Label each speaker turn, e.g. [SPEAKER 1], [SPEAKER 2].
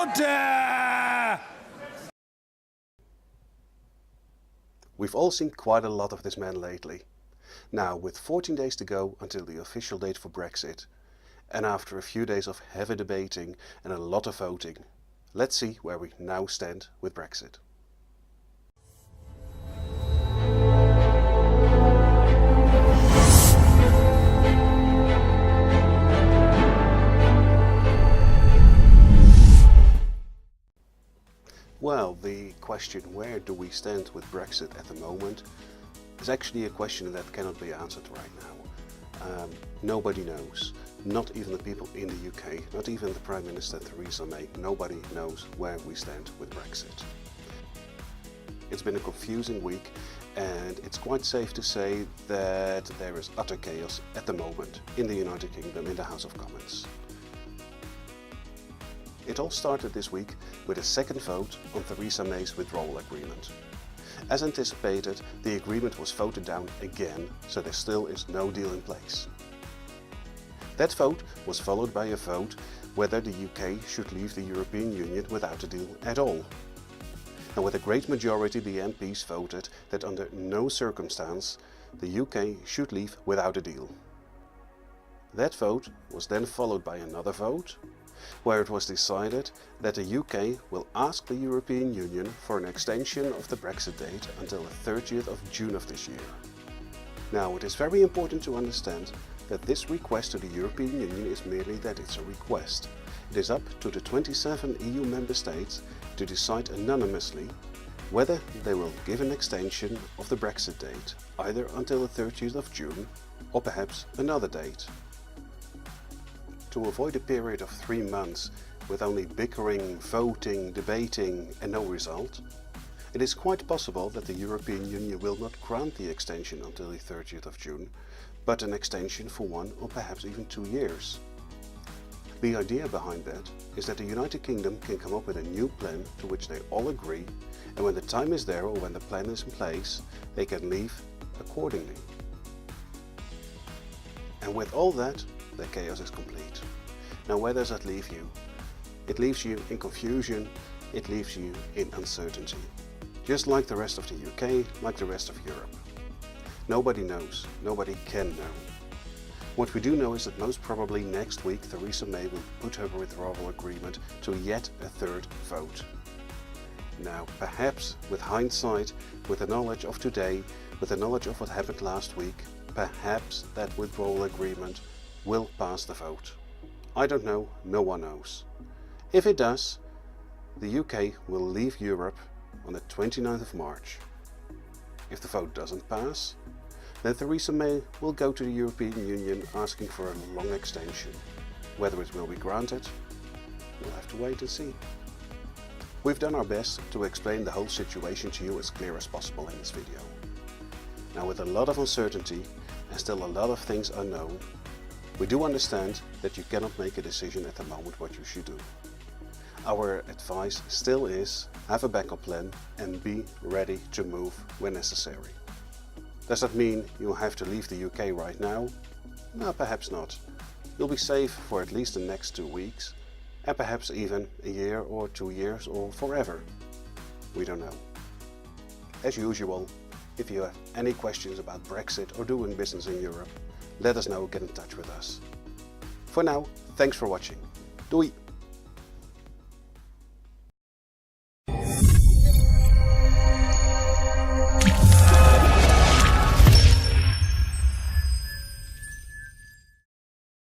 [SPEAKER 1] order!
[SPEAKER 2] We've all seen quite a lot of this man lately. Now, with 14 days to go until the official date for Brexit, and after a few days of heavy debating and a lot of voting, let's see where we now stand with Brexit. Well, the question where do we stand with Brexit at the moment is actually a question that cannot be answered right now. Nobody knows, not even the people in the UK, not even the Prime Minister Theresa May, nobody knows where we stand with Brexit. It's been a confusing week, and it's quite safe to say that there is utter chaos at the moment in the United Kingdom in the House of Commons. It all started this week with a second vote on Theresa May's withdrawal agreement. As anticipated, the agreement was voted down again, so there still is no deal in place. That vote was followed by a vote whether the UK should leave the European Union without a deal at all. And with a great majority, the MPs voted that under no circumstance the UK should leave without a deal. That vote was then followed by another vote, where it was decided that the UK will ask the European Union for an extension of the Brexit date until the 30th of June of this year. Now, it is very important to understand that this request to the European Union is merely that it's a request. It is up to the 27 EU member states to decide anonymously whether they will give an extension of the Brexit date, either until the 30th of June or perhaps another date. To avoid a period of 3 months with only bickering, voting, debating and no result, it is quite possible that the European Union will not grant the extension until the 30th of June, but an extension for 1 or perhaps even 2 years. The idea behind that is that the United Kingdom can come up with a new plan to which they all agree, and when the time is there or when the plan is in place, they can leave accordingly. And with all that, the chaos is complete. Now, where does that leave you? It leaves you in confusion, it leaves you in uncertainty. Just like the rest of the UK, like the rest of Europe. Nobody knows, nobody can know. What we do know is that most probably next week Theresa May will put her withdrawal agreement to yet a third vote. Now, perhaps with hindsight, with the knowledge of today, with the knowledge of what happened last week, perhaps that withdrawal agreement will pass the vote. I don't know, no one knows. If it does, the UK will leave Europe on the 29th of March. If the vote doesn't pass, then Theresa May will go to the European Union asking for a long extension. Whether it will be granted, we'll have to wait and see. We've done our best to explain the whole situation to you as clear as possible in this video. Now, with a lot of uncertainty and still a lot of things unknown, we do understand that you cannot make a decision at the moment what you should do. Our advice still is have a backup plan and be ready to move when necessary. Does that mean you'll have to leave the UK right now? No, perhaps not. You'll be safe for at least the next 2 weeks, and perhaps even a year or 2 years or forever. We don't know. As usual, if you have any questions about Brexit or doing business in Europe, let us know, get in touch with us. For now, thanks for watching. Doei!